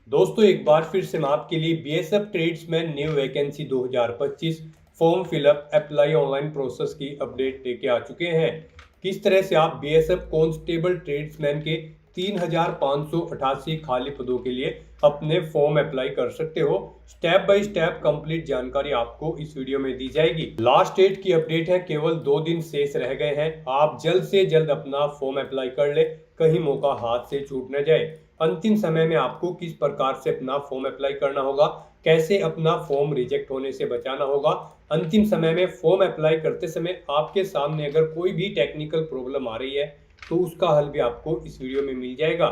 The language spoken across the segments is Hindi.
दोस्तों एक बार फिर से मैं आपके लिए BSF tradesman new vacancy 2025 form fill up apply online process की अपडेट लेके आ चुके हैं। किस तरह से आप बीएसएफ कांस्टेबल ट्रेड्समैन के 3588 खाली पदों के लिए अपने फॉर्म अप्लाई कर सकते हो। स्टेप बाय स्टेप कंप्लीट जानकारी आपको इस वीडियो में दी जाएगी। लास्ट डेट की अपडेट है, केवल 2 दिन शेष रह गए हैं। आप जल्द से जल्द अपना फॉर्म अप्लाई कर ले, कहीं मौका हाथ से छूट न जाए। अंतिम समय में आपको किस प्रकार से अपना फॉर्म अप्लाई करना होगा, कैसे अपना फॉर्म रिजेक्ट होने से बचाना होगा, अंतिम समय में फॉर्म अप्लाई करते समय आपके सामने अगर कोई भी टेक्निकल प्रॉब्लम आ रही है तो उसका हल भी आपको इस वीडियो में मिल जाएगा।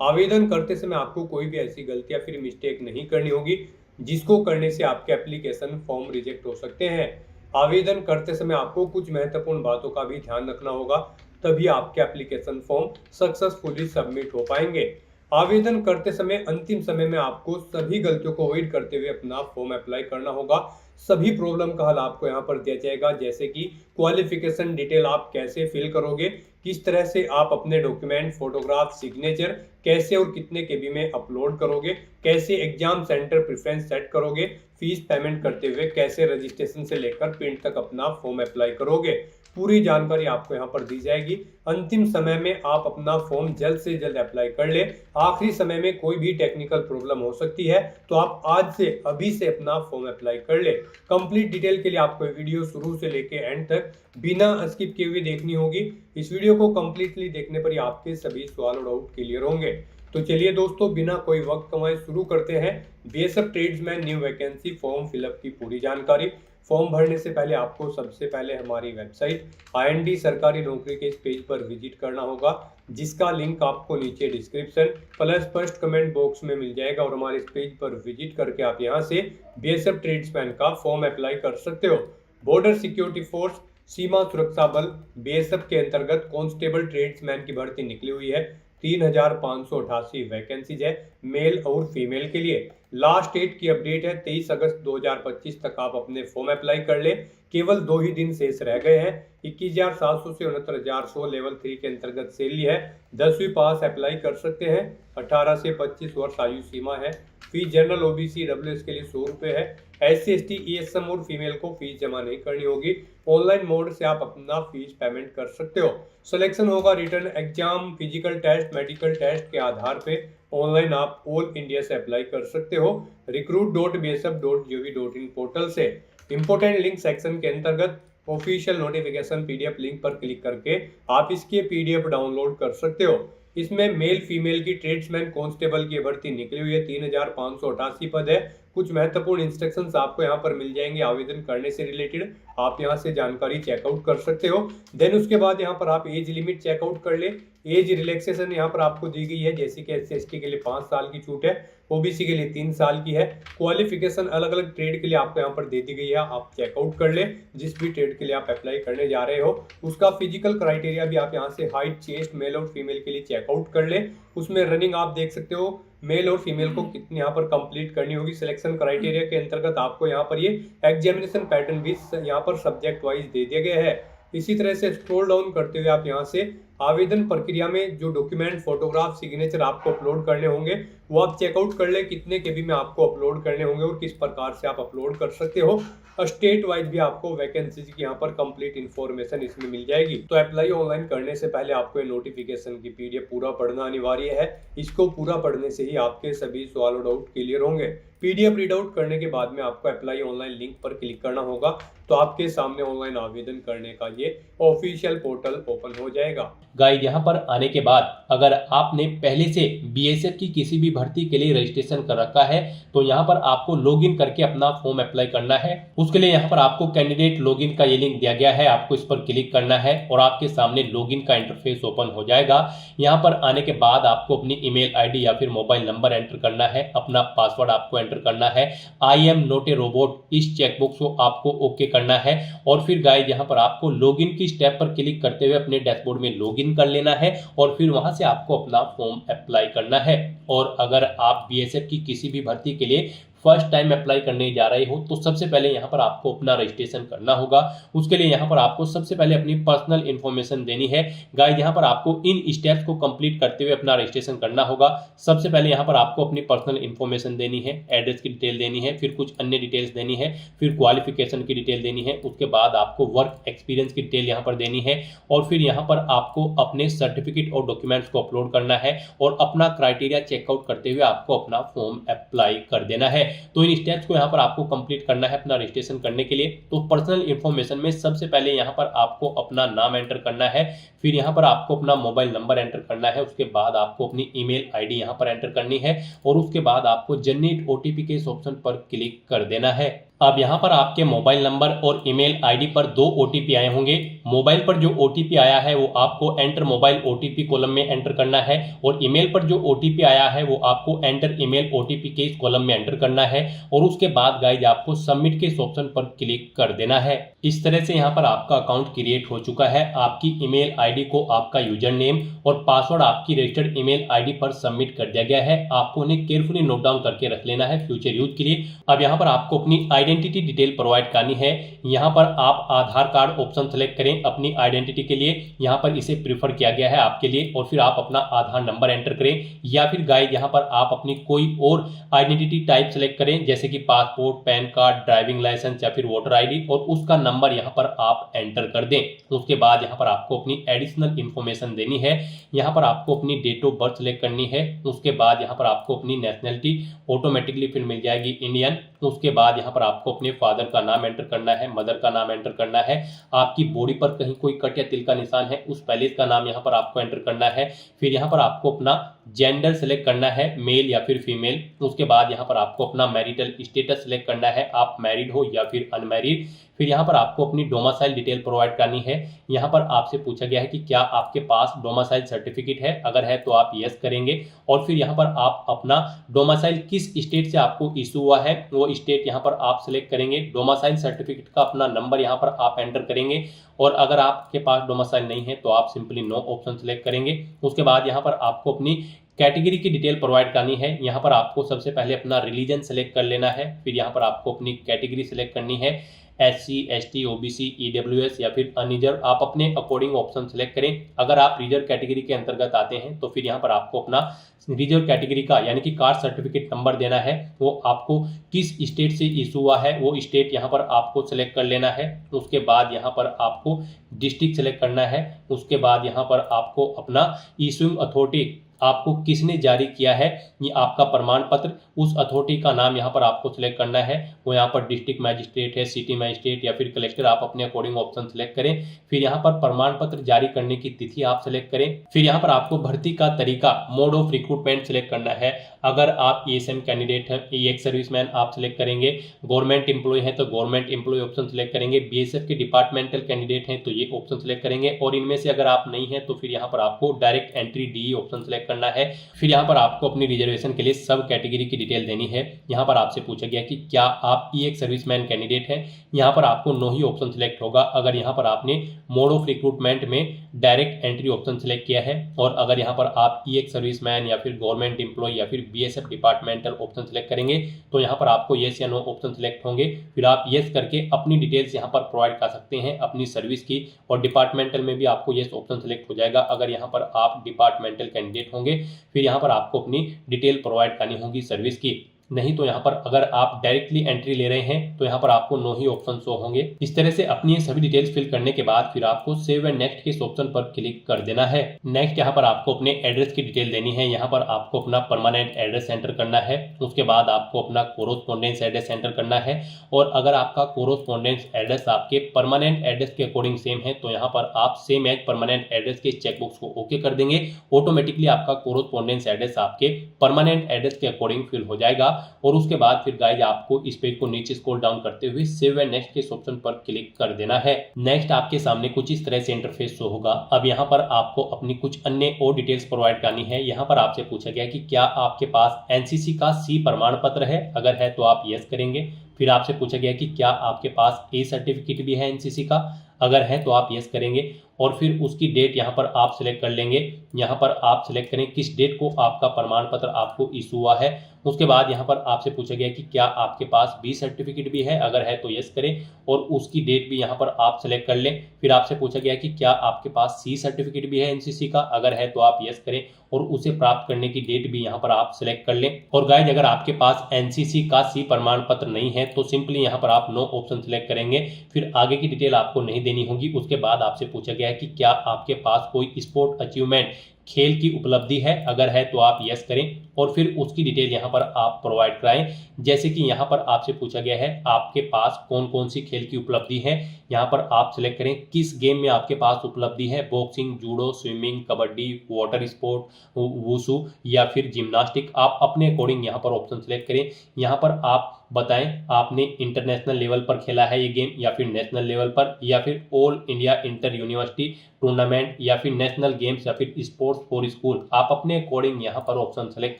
आवेदन करते समय आपको कोई भी ऐसी गलती या फिर मिस्टेक नहीं करनी होगी जिसको करने से आपके एप्लीकेशन फॉर्म रिजेक्ट हो सकते हैं। आवेदन करते समय आपको कुछ महत्वपूर्ण बातों का भी ध्यान रखना होगा, तभी आपके एप्लीकेशन फॉर्म सक्सेसफुली सबमिट हो पाएंगे। आवेदन करते समय अंतिम समय में आपको सभी गलतियों को अवॉइड करते हुए अपना फॉर्म अप्लाई करना होगा। सभी प्रॉब्लम का हल आपको यहाँ पर दिया जाएगा, जैसे कि क्वालिफिकेशन डिटेल आप कैसे फिल करोगे, किस तरह से आप अपने डॉक्यूमेंट, फोटोग्राफ, सिग्नेचर कैसे और कितने केबी में अपलोड करोगे, कैसे एग्जाम सेंटर प्रेफरेंस सेट करोगे, फीस पेमेंट करते हुए कैसे रजिस्ट्रेशन से लेकर प्रिंट तक अपना फॉर्म अप्लाई करोगे, पूरी जानकारी आपको यहाँ पर दी जाएगी। अंतिम समय में आप अपना फॉर्म जल्द से जल्द अप्लाई कर ले। आखिरी समय में कोई भी टेक्निकल प्रॉब्लम हो सकती है, तो आप आज से अभी से अपना फॉर्म अप्लाई कर ले। कंप्लीट डिटेल के लिए आपको वीडियो शुरू से लेके एंड तक बिना स्किप किए हुए देखनी होगी। इस वीडियो को कंप्लीटली देखने पर ही आपके सभी सवाल और डाउट क्लियर होंगे। तो चलिए दोस्तों, बिना कोई वक्त कमाए शुरू करते हैं BSF tradesman new vacancy form fill up की पूरी जानकारी। फॉर्म भरने से पहले आपको सबसे पहले हमारी वेबसाइट आईएनडी सरकारी नौकरी के इस पेज पर विजिट करना होगा, जिसका लिंक आपको नीचे description plus first comment box में मिल जाएगा। और हमारे इस पेज पर विजिट करके आप यहां से बीएसएफ ट्रेड्समैन का फॉर्म अप्लाई कर सकते हो। बॉर्डर सिक्योरिटी फोर्स, सीमा सुरक्षा बल, बीएसएफ के अंतर्गत कांस्टेबल ट्रेड्समैन की भर्ती निकली हुई है। 3588 वैकेंसीज है मेल और फीमेल के लिए। लास्ट डेट की अपडेट है 23 अगस्त 2025 तक आप अपने फॉर्म अप्लाई कर ले। केवल 2 ही दिन शेष रह गए हैं। 21,700 से 69,100 लेवल 3 के अंतर्गत सैलरी है। 10वीं पास अप्लाई कर सकते हैं। 18 से 25 वर्ष आयु सीमा है। फीस जनरल ओबीसी डब्ल्यूएस के लिए 100 रुपये है। एससी एसटी ईएसएम और फीमेल को फीस जमा नहीं करनी होगी। ऑनलाइन मोड से आप अपना फीस पेमेंट कर सकते हो। सिलेक्शन होगा written exam, physical test, medical test के आधार पे। ऑनलाइन आप ऑल इंडिया से अप्लाई कर सकते हो recruit.bsf.gov.in पोर्टल से। इंपोर्टेंट लिंक सेक्शन के अंतर्गत ऑफिशियल नोटिफिकेशन पीडीएफ लिंक पर क्लिक करके आप इसके पीडीएफ डाउनलोड कर सकते हो। इसमें मेल फीमेल की ट्रेड्समैन कांस्टेबल की भर्ती निकली हुई है। 3588 पद है। कुछ महत्वपूर्ण इंस्ट्रक्शंस आपको यहाँ पर मिल जाएंगे आवेदन करने से रिलेटेड, आप यहाँ से जानकारी चेकआउट कर सकते हो। देन उसके बाद यहाँ पर आप एज लिमिट चेकआउट कर ले। एज रिलैक्सेशन यहाँ पर आपको दी गई है, जैसे कि एससी एसटी के लिए 5 साल की छूट है, ओबीसी के लिए 3 साल की है। क्वालिफिकेशन अलग अलग ट्रेड के लिए आपको यहाँ पर दे दी गई है, आप चेकआउट कर ले। जिस भी ट्रेड के लिए आप अप्लाई करने जा रहे हो उसका फिजिकल क्राइटेरिया भी आप यहाँ से हाइट, चेस्ट, मेल और फीमेल के लिए चेकआउट कर ले। उसमें रनिंग आप देख सकते हो, मेल और फीमेल को कितनी यहाँ पर कंप्लीट करनी होगी। सिलेक्शन क्राइटेरिया के अंतर्गत आपको यहाँ पर ये एग्जामिनेशन पैटर्न भी यहाँ पर सब्जेक्ट वाइज दे दिया गया है। इसी तरह से स्क्रॉल डाउन करते हुए आप यहाँ से आवेदन प्रक्रिया में जो डॉक्यूमेंट, फोटोग्राफ, सिग्नेचर आपको अपलोड करने होंगे वो आप चेकआउट कर ले, कितने केबी में आपको अपलोड करने होंगे और किस प्रकार से आप अपलोड कर सकते हो। स्टेट वाइज भी आपको वैकेंसीज की यहाँ पर कंप्लीट इन्फॉर्मेशन इसमें मिल जाएगी। तो अप्लाई ऑनलाइन करने से पहले आपको ये नोटिफिकेशन की पीडीएफ पूरा पढ़ना अनिवार्य है। इसको पूरा पढ़ने से ही आपके सभी सवाल और डाउट क्लियर होंगे। पीडीएफ रीड आउट करने के बाद में आपको अप्लाई ऑनलाइन लिंक पर क्लिक करना होगा, तो आपके सामने ऑनलाइन आवेदन करने का ये ऑफिशियल पोर्टल ओपन हो जाएगा। गाइड यहाँ पर आने के बाद अगर आपने पहले से बीएसएफ की किसी भी भर्ती के लिए रजिस्ट्रेशन कर रखा है तो यहाँ पर आपको लॉगिन करके अपना फॉर्म अप्लाई करना है। उसके लिए यहाँ पर आपको कैंडिडेट लॉगिन का ये लिंक दिया गया है, आपको इस पर क्लिक करना है और आपके सामने लॉगिन का इंटरफेस ओपन हो जाएगा। यहाँ पर आने के बाद आपको अपनी ईमेल आईडी या फिर मोबाइल नंबर एंटर करना है, अपना पासवर्ड आपको एंटर करना है। I am not a robot इस चेकबॉक्स को आपको ओके करना है और फिर गाइड यहाँ पर आपको लॉगिन की स्टेप पर क्लिक करते हुए अपने डैशबोर्ड में लॉगिन कर लेना है और फिर वहां से आपको अपना फॉर्म अप्लाई करना है। और अगर आप बीएसएफ की किसी भी भर्ती के लिए फर्स्ट टाइम अप्लाई करने जा रहे हो तो सबसे पहले यहाँ पर आपको अपना रजिस्ट्रेशन करना होगा। उसके लिए यहाँ पर आपको सबसे पहले अपनी पर्सनल इन्फॉर्मेशन देनी है। गाइस यहाँ पर आपको इन स्टेप्स को कंप्लीट करते हुए अपना रजिस्ट्रेशन करना होगा। सबसे पहले यहाँ पर आपको अपनी पर्सनल इन्फॉर्मेशन देनी है, एड्रेस की डिटेल देनी है, फिर कुछ अन्य डिटेल्स देनी है, फिर क्वालिफिकेशन की डिटेल देनी है, उसके बाद आपको वर्क एक्सपीरियंस की डिटेल यहाँ पर देनी है और फिर यहाँ पर आपको अपने सर्टिफिकेट और डॉक्यूमेंट्स को अपलोड करना है और अपना क्राइटेरिया चेकआउट करते हुए आपको अपना फॉर्म अप्लाई कर देना है। तो इन स्टेप्स को यहाँ पर आपको कंप्लीट करना है अपना रजिस्ट्रेशन करने के लिए। तो पर्सनल इंफॉर्मेशन में सबसे पहले यहाँ पर आपको अपना नाम एंटर करना है, फिर यहाँ पर आपको अपना मोबाइल नंबर एंटर करना है, उसके बाद आपको अपनी ईमेल आईडी यहाँ पर एंटर करनी है और उसके बाद आपको जनरेट ओटीपी के इस ऑप्शन पर क्लिक कर देना है। अब यहाँ पर आपके मोबाइल नंबर और ईमेल आईडी पर 2 ओटीपी आए होंगे। मोबाइल पर जो ओटीपी आया है वो आपको एंटर मोबाइल ओटीपी कॉलम में एंटर करना है और ईमेल पर जो ओटीपी आया है वो आपको एंटर ईमेल ओटीपी के इस कॉलम में एंटर करना है और उसके बाद गाइज आपको सबमिट के इस ऑप्शन पर क्लिक कर देना है। इस तरह से यहाँ पर आपका अकाउंट क्रिएट हो चुका है। आपकी ईमेल आईडी को आपका यूजर नेम और पासवर्ड आपकी रजिस्टर्ड ईमेल आईडी पर सबमिट कर दिया गया है। आपको उन्हें केयरफुली नोट डाउन करके रख लेना है फ्यूचर यूज के लिए। अब यहाँ पर आपको अपनी आइडेंटिटी डिटेल प्रोवाइड करनी है। यहाँ पर आप आधार कार्ड ऑप्शन सेलेक्ट करें अपनी आइडेंटिटी के लिए, यहाँ पर इसे प्रीफर किया गया है आपके लिए और फिर आप अपना आधार नंबर एंटर करें या फिर गाइस यहाँ पर आप अपनी कोई और आइडेंटिटी टाइप सेलेक्ट करें जैसे कि passport, PAN card, driving licence या फिर वोटर आईडी और उसका नंबर यहाँ पर आप एंटर कर दें। उसके बाद यहाँ पर आपको अपनी एडिशनल इंफॉर्मेशन देनी है। यहाँ पर आपको अपनी डेट ऑफ बर्थ सेलेक्ट करनी है। उसके बाद यहाँ पर आपको अपनी नेशनलिटी ऑटोमेटिकली फिर मिल जाएगी इंडियन। उसके बाद यहाँ पर आपको अपने फादर का नाम एंटर करना है, मदर का नाम एंटर करना है। आपकी बॉडी पर कहीं कोई कट या तिल का निशान है उस पैलेस का नाम यहाँ पर आपको एंटर करना है। फिर यहाँ पर आपको अपना जेंडर सेलेक्ट करना है, मेल या फिर फीमेल। उसके बाद यहाँ पर आपको अपना मैरिटल स्टेटस सेलेक्ट करना है, आप मैरिड हो या फिर अनमैरिड। फिर यहाँ पर आपको अपनी डोमिसाइल डिटेल प्रोवाइड करनी है। यहाँ पर आपसे पूछा गया है कि क्या आपके पास डोमिसाइल सर्टिफिकेट है, अगर है तो आप यस करेंगे और फिर यहाँ पर आप अपना डोमिसाइल किस स्टेट से आपको इशू हुआ है वो स्टेट यहाँ पर आप सिलेक्ट करेंगे। डोमिसाइल सर्टिफिकेट का अपना नंबर यहाँ पर आप एंटर करेंगे और अगर आपके पास डोमिसाइल नहीं है तो आप सिंपली नो ऑप्शन सेलेक्ट करेंगे। उसके बाद यहाँ पर आपको अपनी कैटेगरी की डिटेल प्रोवाइड करनी है। यहाँ पर आपको सबसे पहले अपना रिलीजन सेलेक्ट कर लेना है, फिर यहाँ पर आपको अपनी कैटेगरी सेलेक्ट करनी है, SC, ST, OBC, EWS या फिर अनरिजर्व। आप अपने अकॉर्डिंग ऑप्शन सेलेक्ट करें। अगर आप रिजर्व कैटेगरी के अंतर्गत आते हैं तो फिर यहाँ पर आपको अपना रिजर्व कैटेगरी का यानी कि कास्ट सर्टिफिकेट नंबर देना है, वो आपको किस स्टेट से इशू हुआ है वो स्टेट यहाँ पर आपको सेलेक्ट कर लेना है। उसके बाद यहाँ पर आपको डिस्ट्रिक्ट सेलेक्ट करना है। उसके बाद यहाँ पर आपको अपना इशूइंग अथॉरिटी आपको किसने जारी किया है ये आपका प्रमाण पत्र, उस अथॉरिटी का नाम यहाँ पर आपको सिलेक्ट करना है। वो यहाँ पर डिस्ट्रिक्ट मैजिस्ट्रेट है, सिटी मैजिस्ट्रेट या फिर कलेक्टर, आप अपने अकॉर्डिंग ऑप्शन सेलेक्ट करें। फिर यहाँ पर प्रमाण पत्र जारी करने की तिथि आप सेलेक्ट करें। फिर यहाँ पर आपको भर्ती का तरीका, मोड ऑफ रिक्रूटमेंट सेलेक्ट करना है। अगर आप ESM कैंडिडेट है, एक्स सर्विसमैन आप सेलेक्ट करेंगे। गवर्नमेंट एम्प्लॉय है तो गवर्नमेंट एम्प्लॉय ऑप्शन सेलेक्ट करेंगे। BSF के डिपार्टमेंटल कैंडिडेट हैं तो ये ऑप्शन सेलेक्ट करेंगे और इनमें से अगर आप नहीं है तो फिर यहाँ पर आपको direct entry DE option select करना है। फिर यहाँ पर आपको अपनी रिजर्वेशन के लिए सब कैटेगरी की डिटेल देनी है। यहाँ पर आपसे पूछा गया कि क्या आप एक्स सर्विसमैन कैंडिडेट हैं, यहाँ पर आपको नो ही ऑप्शन सेलेक्ट होगा अगर यहाँ पर आपने मोड ऑफ रिक्रूटमेंट में डायरेक्ट एंट्री ऑप्शन सेलेक्ट किया है। और अगर यहाँ पर आप एक्स सर्विसमैन या फिर गवर्नमेंट एम्प्लॉय या फिर BSF डिपार्टमेंटल ऑप्शन सेलेक्ट करेंगे तो यहाँ पर आपको येस या नो ऑप्शन सेलेक्ट होंगे। फिर आप येस करके अपनी डिटेल्स यहाँ पर प्रोवाइड कर सकते हैं अपनी सर्विस की, और डिपार्टमेंटल में भी आपको येस ऑप्शन सेलेक्ट हो जाएगा अगर यहाँ पर आप डिपार्टमेंटल कैंडिडेट होंगे। फिर यहाँ पर आपको अपनी डिटेल प्रोवाइड करनी होगी सर्विस की, नहीं तो यहाँ पर अगर आप डायरेक्टली एंट्री ले रहे हैं तो यहाँ पर आपको नो ही ऑप्शन शो होंगे। इस तरह से अपनी ये सभी डिटेल्स फिल करने के बाद फिर आपको सेव एंड नेक्स्ट के इस ऑप्शन पर क्लिक कर देना है। नेक्स्ट यहाँ पर आपको अपने एड्रेस की डिटेल देनी है। यहाँ पर आपको अपना परमानेंट एड्रेस एंटर करना है। उसके बाद आपको अपना कोरोस्पोंडेंस एड्रेस एंटर करना है, और अगर आपका कोरोस्पोंडेंस एड्रेस आपके परमानेंट एड्रेस के अकॉर्डिंग सेम है तो यहाँ पर आप सेम एज परमानेंट एड्रेस के चेकबॉक्स को ओके कर देंगे। ऑटोमेटिकली आपका कोरोस्पोंडेंस एड्रेस आपके परमानेंट एड्रेस के अकॉर्डिंग फिल हो जाएगा। और उसके बाद फिर गाइज आपको इस पेज को नीचे स्क्रॉल डाउन करते हुए सेव एंड नेक्स्ट के ऑप्शन पर क्लिक कर देना है। नेक्स्ट आपके सामने कुछ इस तरह से इंटरफेस शो होगा। अब यहाँ पर आपको अपनी कुछ अन्य और डिटेल्स प्रोवाइड करनी है। यहाँ पर आपसे पूछा गया कि क्या आपके पास NCC का C प्रमाण पत्र है, अगर है तो आप यस करेंगे। फिर आपसे पूछा गया कि क्या आपके पास A सर्टिफिकेट भी है NCC का, अगर है तो आप यस करेंगे। और फिर उसकी डेट यहाँ पर आप सिलेक्ट कर लेंगे। यहाँ पर आप सिलेक्ट करें किस डेट को आपका प्रमाण पत्र आपको इशू हुआ है। उसके बाद यहाँ पर आपसे पूछा गया कि क्या आपके पास बी सर्टिफिकेट भी है, अगर है तो यस करें और उसकी डेट भी यहाँ पर आप सिलेक्ट कर लें। फिर आपसे पूछा गया कि क्या आपके पास सी सर्टिफिकेट भी है एनसीसी का, अगर है तो आप यस करें और उसे प्राप्त करने की डेट भी यहाँ पर आप सिलेक्ट कर लें। और गाइज अगर आपके पास एनसीसी का सी प्रमाण पत्र नहीं है तो सिंपली यहाँ पर आप नो ऑप्शन सिलेक्ट करेंगे। फिर आगे की डिटेल आपको नहीं देनी होगी। उसके बाद आपसे पूछा गया है कि क्या आपके पास कोई स्पोर्ट अचीवमेंट खेल की उपलब्धि है, अगर है तो आप यस करें और फिर उसकी डिटेल यहाँ पर आप प्रोवाइड कराएं। जैसे कि यहाँ पर आपसे पूछा गया है आपके पास कौन कौन सी खेल की उपलब्धि है, यहाँ पर आप सिलेक्ट करें किस गेम में आपके पास उपलब्धि है, boxing, judo, swimming, kabaddi, water sport, wushu या फिर जिम्नास्टिक। आप अपने अकॉर्डिंग यहाँ पर ऑप्शन सिलेक्ट करें। यहाँ पर आप बताएं आपने इंटरनेशनल लेवल पर खेला है ये गेम या फिर नेशनल लेवल पर या फिर all India inter university tournament या फिर नेशनल गेम्स या फिर स्पोर्ट्स फॉर स्कूल। आप अपने अकॉर्डिंग यहाँ पर ऑप्शन सेलेक्ट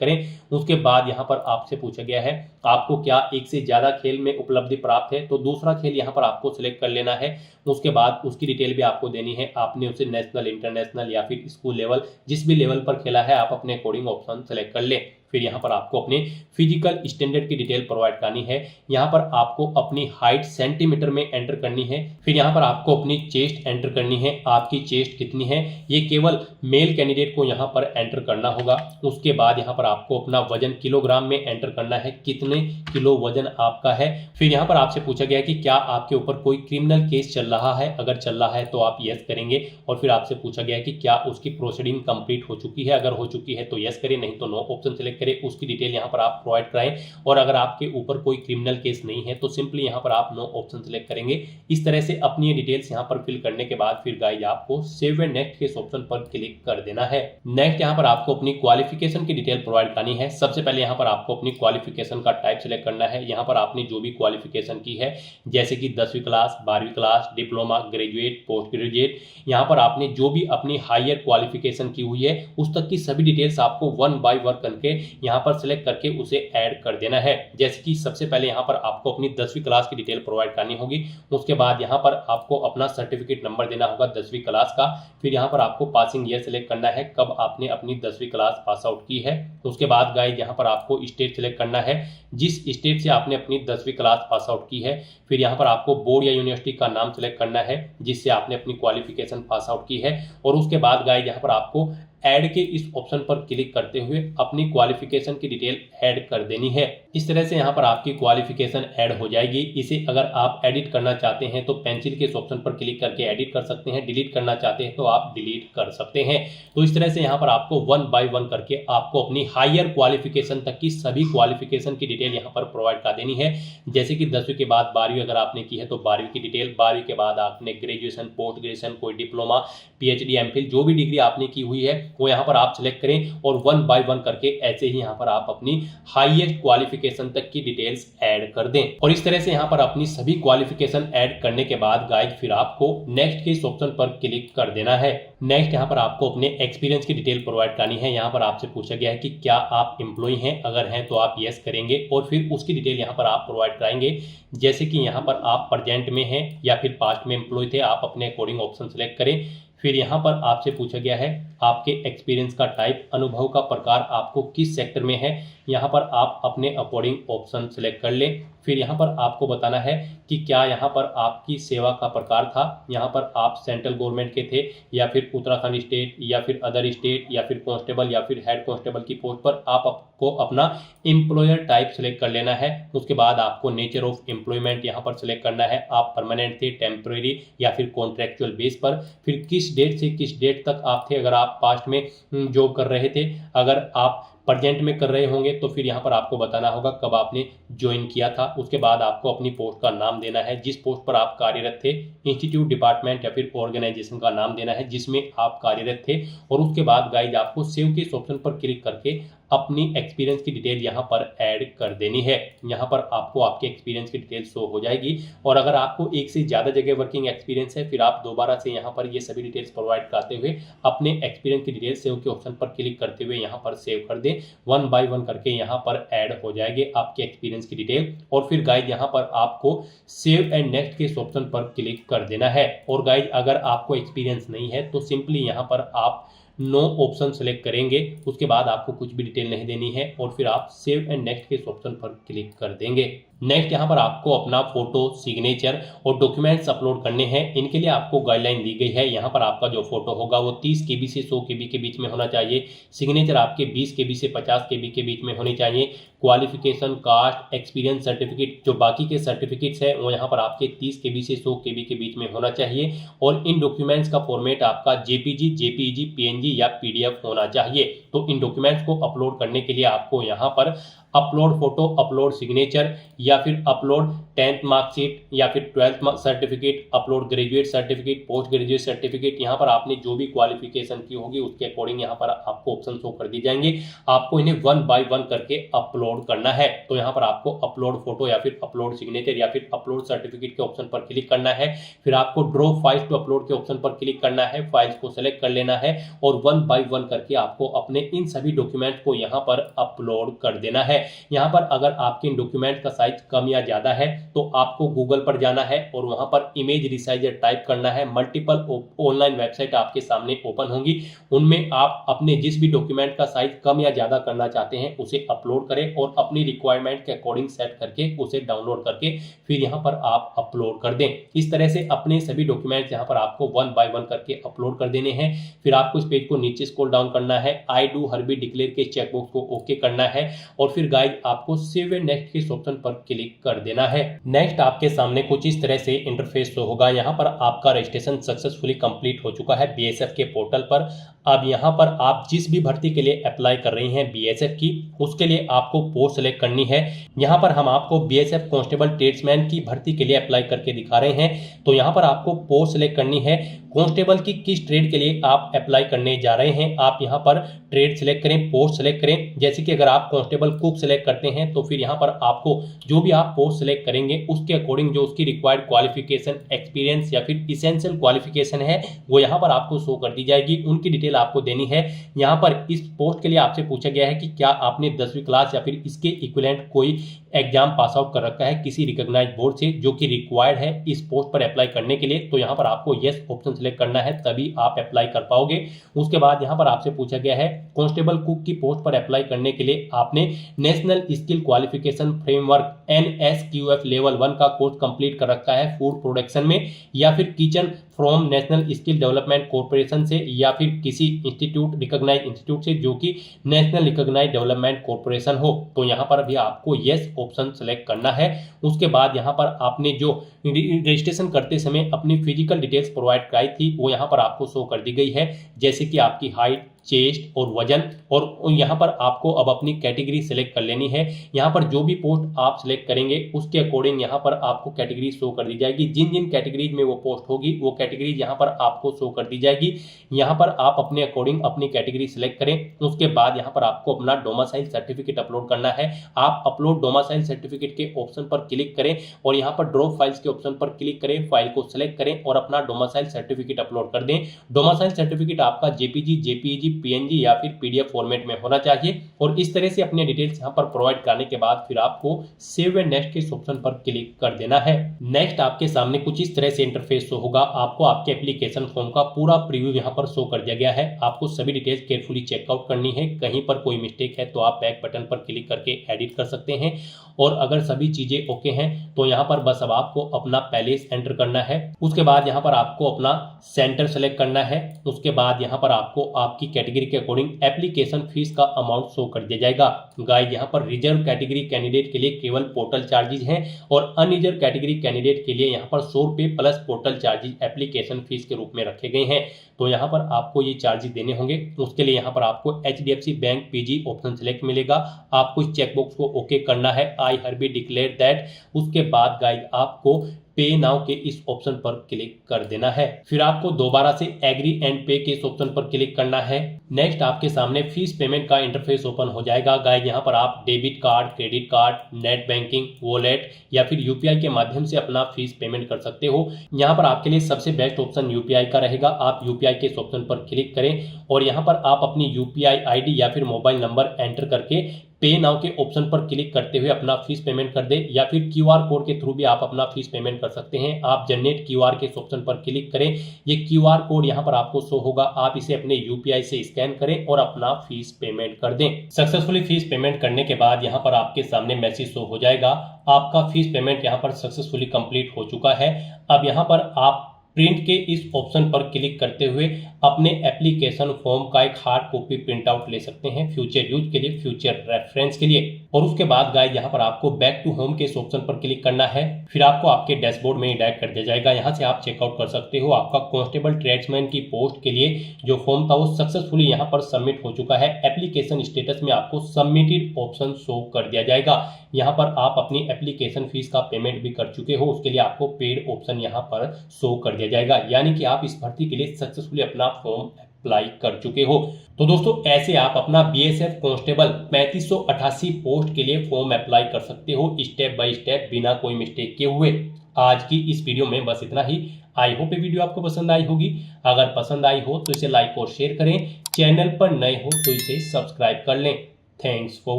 करें। उसके बाद यहाँ पर आपसे पूछा गया है आपको क्या एक से ज्यादा खेल में उपलब्धि प्राप्त है, तो दूसरा खेल यहाँ पर आपको सिलेक्ट कर लेना है। उसके बाद उसकी डिटेल भी आपको देनी है, आपने उसे नेशनल, इंटरनेशनल या फिर स्कूल लेवल, जिस भी लेवल पर खेला है आप अपने अकॉर्डिंग ऑप्शन सेलेक्ट कर लें। फिर यहाँ पर आपको अपने फिजिकल स्टैंडर्ड की डिटेल प्रोवाइड करनी है। यहाँ पर आपको अपनी हाइट सेंटीमीटर में एंटर करनी है। फिर यहाँ पर आपको अपनी चेस्ट एंटर करनी है, आपकी चेस्ट कितनी है ये केवल मेल कैंडिडेट को यहाँ पर एंटर करना होगा। उसके बाद यहाँ पर आपको अपना वजन किलोग्राम में एंटर करना है, कितने किलो वजन आपका है। फिर यहाँ पर आपसे पूछा गया कि क्या आपके ऊपर कोई क्रिमिनल केस चल रहा है, अगर चल रहा है तो आप यस करेंगे। और फिर आपसे पूछा गया कि क्या उसकी प्रोसीडिंग कंप्लीट हो चुकी है, अगर हो चुकी है तो यस करें, नहीं तो नो ऑप्शन सेलेक्ट करें। उसकी डिटेल यहाँ पर आप प्रोवाइड कराएं। और अगर आपके ऊपर कोई क्रिमिनल केस नहीं है तो सिंपली यहाँ पर आप नो ऑप्शन सेलेक्ट करेंगे। इस तरह से अपनी डिटेल्स यहाँ पर फिल करने के बाद फिर गाइज आपको सेव एंड नेक्स्ट के इस ऑप्शन पर क्लिक कर देना है। नेक्स्ट यहाँ पर आपको अपनी क्वालिफिकेशन की डिटेल प्रोवाइड करनी है। सबसे पहले यहाँ पर आपको अपनी क्वालिफिकेशन का टाइप सेलेक्ट करना है। यहाँ पर आपने जो भी क्वालिफिकेशन की है जैसे कि 10वीं क्लास, 12वीं class, diploma, graduate, post graduate, यहाँ पर आपने जो भी अपनी हायर क्वालिफिकेशन की हुई है उस तक की सभी डिटेल्स आपको वन बाय वन करके यहाँ पर सिलेक्ट करके उसे ऐड कर देना है। जैसे कि सबसे पहले यहाँ पर आपको अपनी 10वीं क्लास की डिटेल प्रोवाइड करनी होगी। उसके बाद यहाँ पर आपको अपना सर्टिफिकेट नंबर देना होगा 10वीं क्लास का। फिर यहाँ पर आपको पासिंग ईयर सेलेक्ट करना है, कब आपने अपनी 10वीं क्लास पास आउट की है। उसके बाद गाइज यहाँ पर आपको स्टेट सेलेक्ट करना है, जिस स्टेट से आपने अपनी 10वीं क्लास पास आउट की है। फिर यहाँ पर आपको बोर्ड या यूनिवर्सिटी का नाम सेलेक्ट करना है जिससे आपने अपनी क्वालिफिकेशन पास आउट की है। और उसके बाद गाइज यहाँ पर आपको ऐड के इस ऑप्शन पर क्लिक करते हुए अपनी क्वालिफिकेशन की डिटेल ऐड कर देनी है। इस तरह से यहाँ पर आपकी क्वालिफिकेशन ऐड हो जाएगी। इसे अगर आप एडिट करना चाहते हैं तो पेंसिल के इस ऑप्शन पर क्लिक करके एडिट कर सकते हैं, डिलीट करना चाहते हैं तो आप डिलीट कर सकते हैं। तो इस तरह से यहाँ पर आपको वन बाय वन करके आपको अपनी हायर क्वालिफिकेशन तक की सभी क्वालिफिकेशन की डिटेल यहाँ पर प्रोवाइड कर देनी है। जैसे कि 10वीं के बाद 12वीं अगर आपने की है तो 12वीं की डिटेल, 12वीं के बाद आपने ग्रेजुएशन, पोस्ट ग्रेजुएशन, कोई डिप्लोमा, पीएचडी, एमफिल, जो भी डिग्री आपने की हुई है वो यहाँ पर आप सिलेक्ट करें और वन बाय वन करके ऐसे ही यहाँ पर आप अपनी हाईएस्ट क्वालिफिकेशन तक की डिटेल्स ऐड कर दें। और इस तरह से यहाँ पर अपनी सभी क्वालिफिकेशन ऐड करने के बाद गाइज फिर आपको नेक्स्ट के इस ऑप्शन पर क्लिक कर देना है। नेक्स्ट यहाँ पर आपको अपने एक्सपीरियंस की डिटेल प्रोवाइड करनी है। यहाँ पर आपसे पूछा गया है कि क्या आप एम्प्लॉय हैं, अगर हैं तो आप यस करेंगे और फिर उसकी डिटेल यहाँ पर आप प्रोवाइड कराएंगे। जैसे कि यहाँ पर आप प्रेजेंट में हैं या फिर पास्ट में एम्प्लॉय थे, आप अपने अकॉर्डिंग ऑप्शन सेलेक्ट करें। फिर यहाँ पर आपसे पूछा गया है आपके एक्सपीरियंस का टाइप, अनुभव का प्रकार आपको किस सेक्टर में है, यहाँ पर आप अपने अकॉर्डिंग ऑप्शन सेलेक्ट कर लें। फिर यहाँ पर आपको बताना है कि क्या यहाँ पर आपकी सेवा का प्रकार था, यहाँ पर आप सेंट्रल गवर्नमेंट के थे या फिर उत्तराखंड स्टेट या फिर अदर स्टेट या फिर कांस्टेबल या फिर हेड कांस्टेबल की पोस्ट पर आपको अपना एम्प्लॉयर टाइप सेलेक्ट कर लेना है। उसके बाद आपको नेचर ऑफ एम्प्लॉयमेंट यहाँ पर सेलेक्ट करना है, आप परमानेंट थे, टेम्परेरी या फिर कॉन्ट्रेक्चुअल बेस पर। फिर किस डेट से किस डेट तक आप थे, अगर आप पास्ट में जॉब कर रहे थे, अगर आप प्रेजेंट में कर रहे होंगे तो फिर यहाँ पर आपको बताना होगा कब आपने ज्वाइन किया था। उसके बाद आपको अपनी पोस्ट का नाम देना है, जिस पोस्ट पर आप कार्यरत थे, इंस्टीट्यूट, डिपार्टमेंट या फिर ऑर्गेनाइजेशन का नाम देना है जिसमें आप कार्यरत थे। और उसके बाद गाइज आपको सेव के इस ऑप्शन पर क्लिक करके अपनी एक्सपीरियंस की डिटेल यहाँ पर ऐड कर देनी है। यहाँ पर आपको आपके एक्सपीरियंस की डिटेल शो हो जाएगी। और अगर आपको एक से ज़्यादा जगह वर्किंग एक्सपीरियंस है फिर आप दोबारा से यहाँ पर ये सभी डिटेल्स प्रोवाइड करते हुए अपने एक्सपीरियंस की डिटेल सेव के ऑप्शन पर क्लिक करते हुए यहाँ पर सेव कर दें। से वन बाय वन करके यहाँ पर ऐड हो जाएंगे आपके एक्सपीरियंस की डिटेल। और फिर गाइज यहाँ पर आपको सेव एंड नेक्स्ट के इस ऑप्शन पर क्लिक कर देना है। और गाइज अगर आपको एक्सपीरियंस नहीं है तो सिंपली यहाँ पर आप नो ऑप्शन सेलेक्ट करेंगे, उसके बाद आपको कुछ भी डिटेल नहीं देनी है और फिर आप सेव एंड नेक्स्ट के इस ऑप्शन पर क्लिक कर देंगे। नेक्स्ट यहाँ पर आपको अपना फोटो, सिग्नेचर और डॉक्यूमेंट्स अपलोड करने हैं। इनके लिए आपको गाइडलाइन दी गई है। यहाँ पर आपका जो फोटो होगा वो 30 KB से 100 KB के बीच में होना चाहिए। सिग्नेचर आपके 20 KB से 50 KB के बीच में होनी चाहिए। क्वालिफिकेशन, कास्ट, एक्सपीरियंस सर्टिफिकेट, जो बाकी के सर्टिफिकेट्स हैं वो यहाँ पर आपके 30 KB से 100 KB के बीच में होना चाहिए। और इन डॉक्यूमेंट्स का फॉर्मेट आपका JPG, JPEG, PNG या PDF होना चाहिए। तो इन डॉक्यूमेंट्स को अपलोड करने के लिए आपको यहाँ पर अपलोड फोटो, अपलोड सिग्नेचर या फिर अपलोड 10th मार्कशीट या फिर 12th certificate, upload graduate certificate, post graduate certificate, यहाँ पर आपने जो भी क्वालिफिकेशन की होगी उसके अकॉर्डिंग यहाँ पर आपको ऑप्शन शो कर दी जाएंगे। आपको इन्हें वन बाय वन करके अपलोड करना है। तो यहाँ पर आपको अपलोड फोटो या फिर अपलोड सिग्नेचर या फिर अपलोड सर्टिफिकेट के ऑप्शन पर क्लिक करना है। फिर आपको ड्रॉ फाइल्स टू अपलोड के ऑप्शन पर क्लिक करना है। फाइल्स को सेलेक्ट कर लेना है और वन बाय वन करके आपको अपने इन सभी डॉक्यूमेंट को यहाँ पर अपलोड कर देना है। यहाँ पर अगर आपके इन डॉक्यूमेंट का साइज कम या ज्यादा है तो आपको गूगल पर जाना है और वहां पर इमेज रिसाइजर टाइप करना है। मल्टीपल ऑनलाइन वेबसाइट आपके सामने ओपन होंगी, उनमें आप अपने जिस भी डॉक्यूमेंट का साइज कम या ज्यादा करना चाहते हैं उसे अपलोड करें और अपनी रिक्वायरमेंट के अकॉर्डिंग सेट करके उसे डाउनलोड करके फिर यहाँ पर आप अपलोड कर दें। इस तरह से अपने सभी डॉक्यूमेंट्स यहाँ पर आपको वन बाय वन करके अपलोड कर देने हैं। फिर आपको इस पेज को नीचे स्क्रॉल डाउन करना है, आई डू हर्बी डिक्लेयर के चेकबॉक्स को ओके करना है और फिर गाइड आपको सेव एंड नेक्स्ट के इस ऑप्शन पर क्लिक कर देना है। नेक्स्ट आपके सामने कुछ इस तरह से इंटरफेस शो होगा। यहाँ पर आपका रजिस्ट्रेशन सक्सेसफुली कंप्लीट हो चुका है BSF के पोर्टल पर। अब यहाँ पर आप जिस भी भर्ती के लिए अप्लाई कर रही हैं BSF की, उसके लिए आपको पोस्ट सेलेक्ट करनी है। यहाँ पर हम आपको BSF कांस्टेबल ट्रेड्समैन की भर्ती के लिए अप्लाई करके दिखा रहे हैं। तो यहाँ पर आपको पोस्ट सेलेक्ट करनी है। कांस्टेबल की किस ट्रेड के लिए आप अप्लाई करने जा रहे हैं, आप यहाँ पर ट्रेड सेलेक्ट करें, पोस्ट सेलेक्ट करें। जैसे कि अगर आप कांस्टेबल कुक सेलेक्ट करते हैं तो फिर यहाँ पर आपको जो भी आप पोस्ट सेलेक्ट करेंगे उसके अकॉर्डिंग जो उसकी रिक्वायर्ड क्वालिफिकेशन, एक्सपीरियंस या फिर इसेंशियल क्वालिफिकेशन है वो यहाँ पर आपको शो कर दी जाएगी। उनकी डिटेल आपको देनी है। यहाँ पर इस पोस्ट के लिए आपसे पूछा गया है कि क्या आपने 10वीं क्लास या फिर इसके इक्विवेलेंट कोई एग्जाम पास आउट कर रखा है किसी रिकॉग्नाइज बोर्ड से, जो कि रिक्वायर्ड है इस पोस्ट पर अप्लाई करने के लिए। तो यहाँ पर आपको यस ऑप्शन सेलेक्ट करना है, तभी आप अप्लाई कर पाओगे। उसके बाद यहाँ पर आपसे पूछा गया है कांस्टेबल कुक की पोस्ट पर अप्लाई करने के लिए आपने national skill qualification framework NSQF level 1 का कोर्स कंप्लीट कर रखा है फूड प्रोडक्शन में, या फिर kitchen from national skill development corporation से, या फिर किसी इंस्टीट्यूट, रिकॉग्नाइज इंस्टीट्यूट से जो कि नेशनल रिकॉग्नाइज डेवलपमेंट कॉर्पोरेशन हो। तो यहाँ पर भी आपको यस ऑप्शन सेलेक्ट करना है। उसके बाद यहाँ पर आपने जो रजिस्ट्रेशन करते समय अपनी फिजिकल डिटेल्स प्रोवाइड कराई थी वो यहाँ पर आपको शो कर दी गई है, जैसे कि आपकी हाइट, चेस्ट और वजन। और यहाँ पर आपको अब अपनी कैटेगरी सेलेक्ट कर लेनी है। यहाँ पर जो भी पोस्ट आप सेलेक्ट करेंगे उसके अकॉर्डिंग यहाँ पर आपको कैटेगरी शो कर दी जाएगी। जिन जिन कैटेगरीज में वो पोस्ट होगी वो कैटेगरीज यहाँ पर आपको शो कर दी जाएगी। यहाँ पर आप अपने अकॉर्डिंग अपनी कैटेगरी सेलेक्ट करें। उसके बाद यहाँ पर आपको अपना डोमिसाइल सर्टिफिकेट अपलोड करना है। आप अपलोड डोमिसाइल सर्टिफिकेट के ऑप्शन पर क्लिक करें और यहाँ पर ड्रॉप फाइल्स के ऑप्शन पर क्लिक करें, फाइल को सेलेक्ट करें और अपना डोमिसाइल सर्टिफिकेट अपलोड कर दें। डोमिसाइल सर्टिफिकेट आपका JPG, JPEG, PNG या फिर PDF फॉर्मेट में होना चाहिए। और इस तरह से अपने डिटेल्स यहाँ पर प्रोवाइड करने के बाद फिर आपको सेव एंड नेक्स्ट के इस ऑप्शन पर क्लिक कर देना है। नेक्स्ट आपके सामने कुछ इस तरह से इंटरफेस शो होगा। आपको आपके एप्लीकेशन फॉर्म का पूरा प्रीव्यू यहाँ पर शो कर दिया गया है। आपको सभी डिटेल्स केयरफुली चेकआउट करनी है। कहीं पर कोई मिस्टेक है तो आप बैक बटन पर क्लिक करके एडिट कर सकते हैं। और अगर सभी चीजें ओके हैं तो यहाँ पर बस अब आपको अपना पैलेस एंटर करना है। उसके बाद यहाँ पर आपको अपना सेंटर सेलेक्ट करना है। उसके बाद यहाँ पर आपको आपकी कैटेगरी के अकॉर्डिंग एप्लीकेशन फीस का अमाउंट शो कर दिया जाएगा। गाइस यहाँ पर रिजर्व कैटेगरी कैंडिडेट के लिए केवल पोर्टल चार्जेस हैं और अनरिजर्व कैटेगरी कैंडिडेट के लिए यहाँ पर 100 रुपये plus portal charges application fees के रूप में रखे गए हैं। तो यहाँ पर आपको ये चार्जेस देने होंगे। उसके लिए यहाँ पर आपको HDFC bank PG option select मिलेगा। आपको इस चेकबॉक्स को ओके करना है, आई हर्बी डिक्लेयर दैट। उसके बाद गाइस आपको पे नाउ के इस ऑप्शन पर क्लिक कर देना है। फिर आपको दोबारा से एग्री एंड पे के इस ऑप्शन पर क्लिक करना है। नेक्स्ट आपके सामने फीस पेमेंट का इंटरफेस ओपन हो जाएगा। गाइस यहाँ पर आप debit card, credit card, net banking, wallet या फिर यूपीआई के माध्यम से अपना फीस पेमेंट कर सकते हो। यहाँ पर आपके लिए सबसे बेस्ट ऑप्शन यूपीआई का रहेगा। आप यूपीआई के इस ऑप्शन पर क्लिक करें और यहाँ पर आप अपनी यूपीआई आईडी या फिर मोबाइल नंबर एंटर करके पे नाउ के ऑप्शन पर क्लिक करते हुए अपना फीस पेमेंट कर दे, या फिर क्यूआर कोड के थ्रू भी आप अपना फीस पेमेंट कर सकते हैं। आप जनरेट क्यूआर के इस ऑप्शन पर क्लिक करें। ये क्यूआर कोड यहाँ पर आपको शो होगा, आप इसे अपने यूपीआई से स्कैन करें और अपना फीस पेमेंट कर दें। सक्सेसफुली फीस पेमेंट करने के बाद यहाँ पर आपके सामने मैसेज शो हो जाएगा, आपका फीस पेमेंट यहाँ पर सक्सेसफुली कंप्लीट हो चुका है। अब यहाँ पर आप प्रिंट के इस ऑप्शन पर क्लिक करते हुए अपने एप्लीकेशन फॉर्म का एक हार्ड कॉपी प्रिंट आउट ले सकते हैं फ्यूचर यूज के लिए, फ्यूचर रेफरेंस के लिए। और उसके बाद गाइस यहाँ पर आपको बैक टू होम के इस ऑप्शन पर क्लिक करना है। फिर आपको आपके डैशबोर्ड में डायरेक्ट कर दिया जाएगा। यहाँ से आप चेकआउट कर सकते हो। आपका कांस्टेबल ट्रेड्समैन की पोस्ट के लिए जो फॉर्म था वो सक्सेसफुली यहाँ पर सबमिट हो चुका है। एप्लीकेशन स्टेटस में आपको सबमिटेड ऑप्शन शो कर दिया जाएगा। यहाँ पर आप अपनी एप्लीकेशन फीस का पेमेंट भी कर चुके हो, उसके लिए आपको पेड ऑप्शन यहाँ पर शो कर दिया जाएगा, यानी कि आप इस भर्ती के लिए सक्सेसफुली अपना फॉर्म अप्लाई कर चुके हो। तो दोस्तों ऐसे आप अपना बीएसएफ कांस्टेबल 3588 पोस्ट के लिए फॉर्म अप्लाई कर सकते हो स्टेप बाय स्टेप, बिना कोई मिस्टेक के हुए। आज की इस वीडियो में बस इतना ही। आई होप ये वीडियो आपको पसंद आई होगी। अगर पसंद आई हो तो इसे लाइक और शेयर करें। चैनल पर नए हो तो इसे सब्सक्राइब कर लें। Thanks for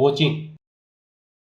watching.